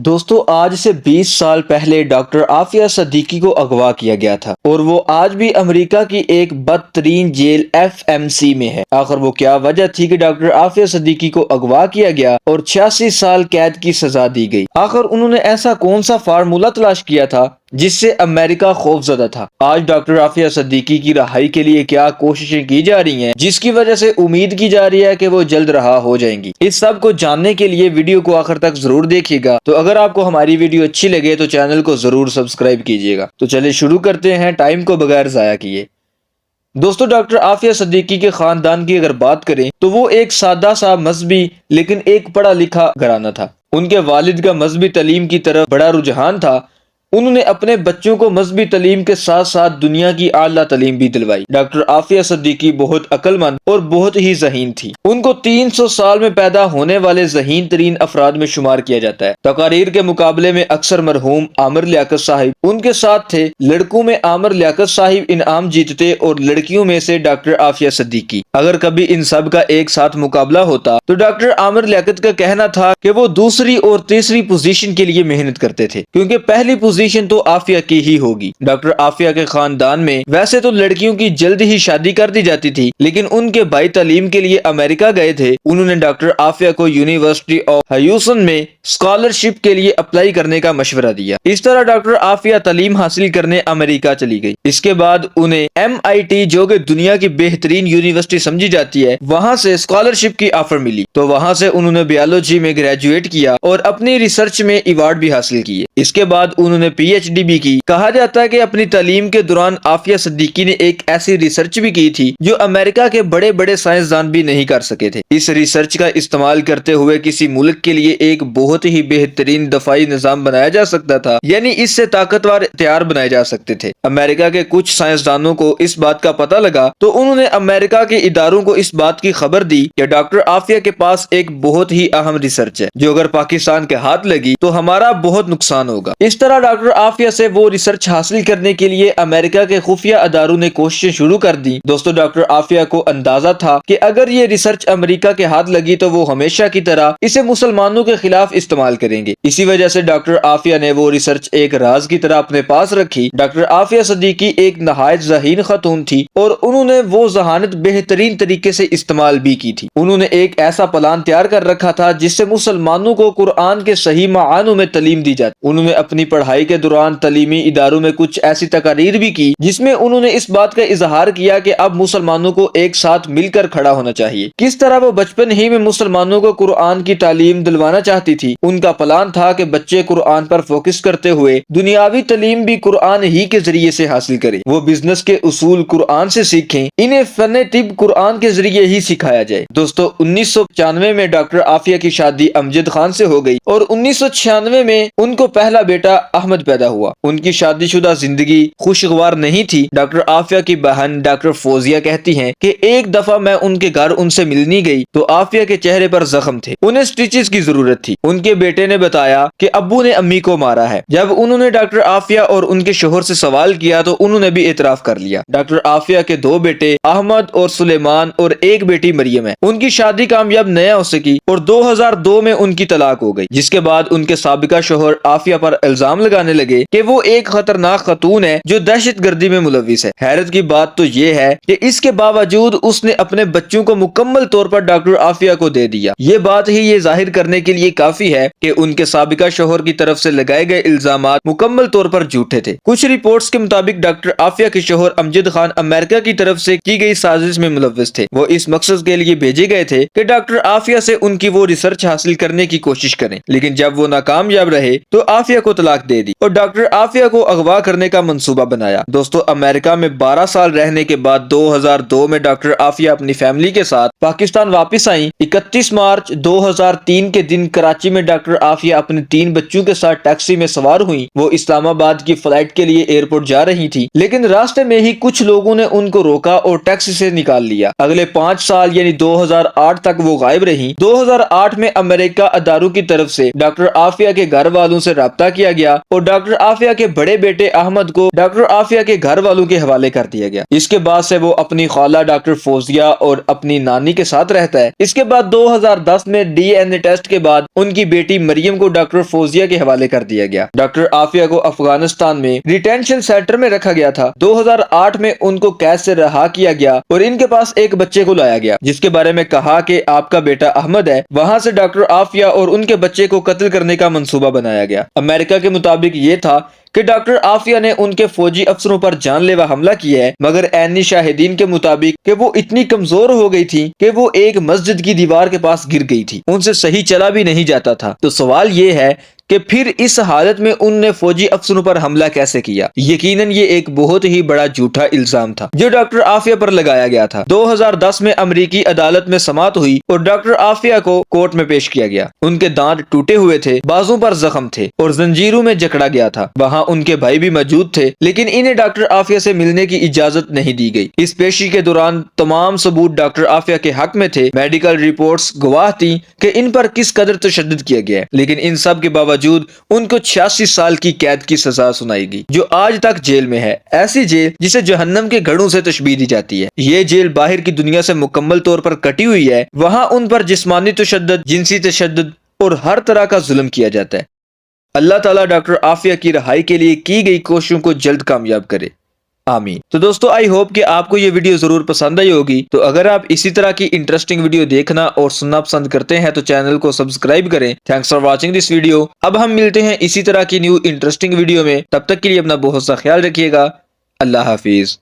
دوستو آج سے 20 سال پہلے ڈاکٹر عافیہ صدیقی کو اغوا کیا گیا تھا اور وہ آج بھی امریکہ کی ایک بدترین جیل FMC میں ہے۔ آخر وہ کیا وجہ تھی کہ ڈاکٹر عافیہ صدیقی کو اغوا کیا گیا اور 86 سال قید کی سزا دی گئی؟ آخر انہوں نے ایسا کون سا فارمولہ تلاش کیا تھا جس سے امریکہ خوفزدہ تھا؟ آج ڈاکٹر عافیہ صدیقی کی رہائی کے لیے کیا کوششیں کی جا رہی ہیں جس کی وجہ سے امید کی جا رہی ہے کہ وہ جلد رہا ہو جائیں گی؟ اس سب کو جاننے کے لیے ویڈیو کو آخر تک ضرور دیکھیے گا۔ تو اگر آپ کو ہماری ویڈیو اچھی لگے تو چینل کو ضرور سبسکرائب کیجیے گا۔ تو چلے شروع کرتے ہیں ٹائم کو بغیر ضائع کیے۔ دوستو ڈاکٹر عافیہ صدیقی کے خاندان کی اگر بات کریں تو وہ ایک سادہ سا مذہبی لیکن ایک پڑھا لکھا گھرانہ تھا۔ ان کے والد کا مذہبی تعلیم کی طرف بڑا رجحان تھا۔ انہوں نے اپنے بچوں کو مذہبی تعلیم کے ساتھ ساتھ دنیا کی اعلیٰ تعلیم بھی دلوائی۔ ڈاکٹر عافیہ صدیقی بہت عقل مند اور بہت ہی ذہین تھی۔ ان کو 300 سال میں پیدا ہونے والے ذہین ترین افراد میں شمار کیا جاتا ہے۔ تقاریر کے مقابلے میں اکثر مرحوم عامر لیاقت صاحب ان کے ساتھ تھے۔ لڑکوں میں عامر لیاقت صاحب انعام جیتتے اور لڑکیوں میں سے ڈاکٹر عافیہ صدیقی۔ اگر کبھی ان سب کا ایک ساتھ مقابلہ ہوتا تو ڈاکٹر عامر لیاقت کا کہنا تھا کہ وہ دوسری اور تیسری پوزیشن کے لیے محنت کرتے تھے کیونکہ پہلی پوزیشن تو عافیہ کی ہی ہوگی۔ ڈاکٹر عافیہ کے خاندان میں ویسے تو لڑکیوں کی جلد ہی شادی کر دی جاتی تھی لیکن ان کے بھائی تعلیم کے لیے امریکہ گئے تھے۔ انہوں نے ڈاکٹر عافیہ کو یونیورسٹی آف ہیوسٹن میں اسکالرشپ کے لیے اپلائی کرنے کا مشورہ دیا۔ اس طرح ڈاکٹر عافیہ تعلیم حاصل کرنے امریکہ چلی گئی۔ اس کے بعد انہیں MIT جو کہ دنیا کی بہترین یونیورسٹی سمجھی جاتی ہے وہاں سے اسکالرشپ کی آفر ملی تو وہاں سے انہوں نے بیالوجی میں گریجویٹ کیا اور اپنی ریسرچ میں ایوارڈ بھی حاصل کیے۔ اس کے بعد انہوں نے PhD بھی کی۔ کہا جاتا ہے کہ اپنی تعلیم کے دوران عافیہ صدیقی نے ایک ایسی ریسرچ بھی کی تھی جو امریکہ کے بڑے بڑے سائنسدان بھی نہیں کر سکے تھے۔ اس ریسرچ کا استعمال کرتے ہوئے کسی ملک کے لیے ایک بہت ہی بہترین دفاعی نظام بنایا جا سکتا تھا، یعنی اس سے طاقتور ہتھیار بنائے جا سکتے تھے۔ امریکہ کے کچھ سائنسدانوں کو اس بات کا پتہ لگا تو انہوں نے امریکہ کے اداروں کو اس بات کی خبر دی کہ ڈاکٹر عافیہ کے پاس ایک بہت ہی اہم ریسرچ ہے جو اگر پاکستان کے ہاتھ لگی تو ہمارا بہت نقصان ہوگا۔ اس طرح ڈاکٹر عافیہ سے وہ ریسرچ حاصل کرنے کے لیے امریکہ کے خفیہ اداروں نے کوششیں شروع کر دی۔ دوستو ڈاکٹر عافیہ کو اندازہ تھا کہ اگر یہ ریسرچ امریکہ کے ہاتھ لگی تو وہ ہمیشہ کی طرح اسے مسلمانوں کے خلاف استعمال کریں گے۔ اسی وجہ سے ڈاکٹر عافیہ نے وہ ریسرچ ایک راز کی طرح اپنے پاس رکھی۔ ڈاکٹر عافیہ صدیقی ایک نہایت ذہین خاتون تھی اور انہوں نے وہ ذہانت بہترین طریقے سے استعمال بھی کی تھی۔ انہوں نے ایک ایسا پلان تیار کر رکھا تھا جس سے مسلمانوں کو قرآن کے صحیح معنوں میں تعلیم دی جاتی۔ انہوں نے اپنی پڑھائی کے دوران تعلیمی اداروں میں کچھ ایسی تقاریر بھی کی جس میں انہوں نے اس بات کا اظہار کیا کہ اب مسلمانوں کو ایک ساتھ مل کر کھڑا ہونا چاہیے۔ کس طرح وہ بچپن ہی میں مسلمانوں کو قرآن کی تعلیم دلوانا چاہتی تھی۔ ان کا پلان تھا کہ بچے قرآن پر فوکس کرتے ہوئے دنیاوی تعلیم بھی قرآن ہی کے ذریعے سے حاصل کریں۔ وہ بزنس کے اصول قرآن سے سیکھیں، انہیں فن طب قرآن کے ذریعے ہی سکھایا جائے۔ دوستو 1995 میں ڈاکٹر عافیہ کی شادی امجد خان سے ہو گئی اور 1996 میں ان کو پہلا بیٹا احمد پیدا ہوا۔ ان کی شادی شدہ زندگی خوشگوار نہیں تھی۔ ڈاکٹر عافیہ کی بہن ڈاکٹر فوزیہ کہتی ہیں کہ ایک دفعہ میں ان کے گھر ان سے ملنی گئی تو عافیہ کے چہرے پر زخم تھے، انہیں سٹیچز کی ضرورت تھی۔ ان کے بیٹے نے بتایا کہ ابو نے امی کو مارا ہے۔ جب انہوں نے ڈاکٹر عافیہ اور ان کے شوہر سے سوال کیا تو انہوں نے بھی اعتراف کر لیا۔ ڈاکٹر عافیہ کے 2 بیٹے احمد اور سلیمان اور ایک بیٹی مریم ہے۔ ان کی شادی کامیاب نہ ہو سکی اور 2002 میں ان کی طلاق ہو گئی، جس کے بعد ان کے سابقہ شوہر عافیہ پر الزام لگانے لگے کہ وہ ایک خطرناک خاتون ہے جو دہشت گردی میں ملوث ہے۔ حیرت کی بات تو یہ ہے کہ اس کے باوجود اس نے اپنے بچوں کو مکمل طور پر ڈاکٹر عافیہ کو دے دیا۔ یہ بات ہی یہ ظاہر کرنے کے لیے کافی ہے کہ ان کے سابقہ شوہر کی طرف سے لگائے گئے الزامات مکمل طور پر جھوٹے تھے۔ کچھ رپورٹس کے مطابق ڈاکٹر عافیہ کے شوہر امجد خان امریکہ کی طرف سے کی گئی سازش میں ملوث تھے۔ وہ اس مقصد کے لیے بھیجے گئے تھے کہ ڈاکٹر عافیہ سے ان کی وہ ریسرچ حاصل کرنے کی کوشش کریں، لیکن جب وہ ناکامیاب رہے تو عافیہ کو طلاق دے دی اور ڈاکٹر عافیہ کو اغوا کرنے کا منصوبہ بنایا۔ دوستو امریکہ میں 12 سال رہنے کے بعد 2002 میں ڈاکٹر عافیہ اپنی فیملی کے ساتھ پاکستان واپس آئیں۔ 31 مارچ 2003 کے دن کراچی میں ڈاکٹر عافیہ اپنے 3 بچوں کے ساتھ ٹیکسی میں سوار ہوئیں۔ وہ اسلام آباد کی فلائٹ کے لیے ایئرپورٹ جا رہی تھی لیکن راستے میں ہی کچھ لوگوں نے ان کو روکا اور ٹیکسی سے نکال لیا۔ اگلے 5 سال یعنی 2008 تک وہ غائب رہیں۔ 2008 میں امریکہ اداروں کی طرف سے ڈاکٹر عافیہ کے گھر والوں سے رابطہ کیا گیا اور ڈاکٹر عافیہ کے بڑے بیٹے احمد کو ڈاکٹر عافیہ کے گھر والوں کے حوالے کر دیا گیا۔ اس کے بعد سے وہ اپنی خالہ ڈاکٹر فوزیہ اور اپنی نانی کے ساتھ رہتا ہے۔ اس کے بعد 2010 میں ڈی این اے ٹیسٹ کے بعد ان کی بیٹی مریم کو ڈاکٹر فوزیہ کے حوالے کر دیا گیا۔ ڈاکٹر عافیہ کو افغانستان میں ریٹینشن سینٹر میں رکھا گیا تھا۔ 2008 میں ان کو قید سے رہا کیا گیا اور ان کے پاس ایک بچے کو لایا گیا جس کے بارے میں کہا کہ آپ کا بیٹا احمد ہے۔ وہاں سے ڈاکٹر عافیہ اور ان کے بچے کو قتل کرنے کا منصوبہ بنایا گیا۔ امریکہ کے مطابق یہ تھا کہ ڈاکٹر عافیہ نے ان کے فوجی افسروں پر جان لیوا حملہ کیا ہے، مگر عینی شاہدین کے مطابق کہ وہ اتنی کمزور ہو گئی تھی کہ وہ ایک مسجد کی دیوار کے پاس گر گئی تھی، ان سے صحیح چلا بھی نہیں جاتا تھا۔ تو سوال یہ ہے کہ پھر اس حالت میں ان نے فوجی افسروں پر حملہ کیسے کیا؟ یقیناً یہ ایک بہت ہی بڑا جھوٹا الزام تھا جو ڈاکٹر عافیہ پر لگایا گیا تھا۔ 2010 میں امریکی عدالت میں سماعت ہوئی اور ڈاکٹر عافیہ کو کورٹ میں پیش کیا گیا۔ ان کے دانت ٹوٹے ہوئے تھے، بازوں پر زخم تھے اور زنجیروں میں جکڑا گیا تھا۔ وہاں ان کے بھائی بھی موجود تھے، لیکن انہیں ڈاکٹر عافیہ سے ملنے کی اجازت نہیں دی گئی۔ اس پیشی کے دوران تمام ثبوت ڈاکٹر عافیہ کے حق میں تھے۔ میڈیکل رپورٹس گواہ تھیں کہ ان پر کس قدر تشدد کیا گیا ہے، لیکن ان سب کے باوجود ان کو 86 سال کی قید کی سزا سنائی گئی، جو آج تک جیل میں ہے۔ ایسی جیل جسے جہنم کے گڑھوں سے تشبیہ دی جاتی ہے۔ یہ جیل باہر کی دنیا سے مکمل طور پر کٹی ہوئی ہے۔ وہاں ان پر جسمانی تشدد، جنسی تشدد اور ہر طرح کا ظلم کیا جاتا ہے۔ اللہ تعالیٰ ڈاکٹر عافیہ کی رہائی کے لیے کی گئی کوششوں کو جلد کامیاب کرے، آمین۔ تو دوستو آئی ہوپ کہ آپ کو یہ ویڈیو ضرور پسند آئی ہوگی۔ تو اگر آپ اسی طرح کی انٹرسٹنگ ویڈیو دیکھنا اور سننا پسند کرتے ہیں تو چینل کو سبسکرائب کریں۔ Thanks for watching this video. اب ہم ملتے ہیں اسی طرح کی نیو انٹرسٹنگ ویڈیو میں، تب تک کے لیے اپنا بہت سا خیال رکھیے گا۔ اللہ حافظ۔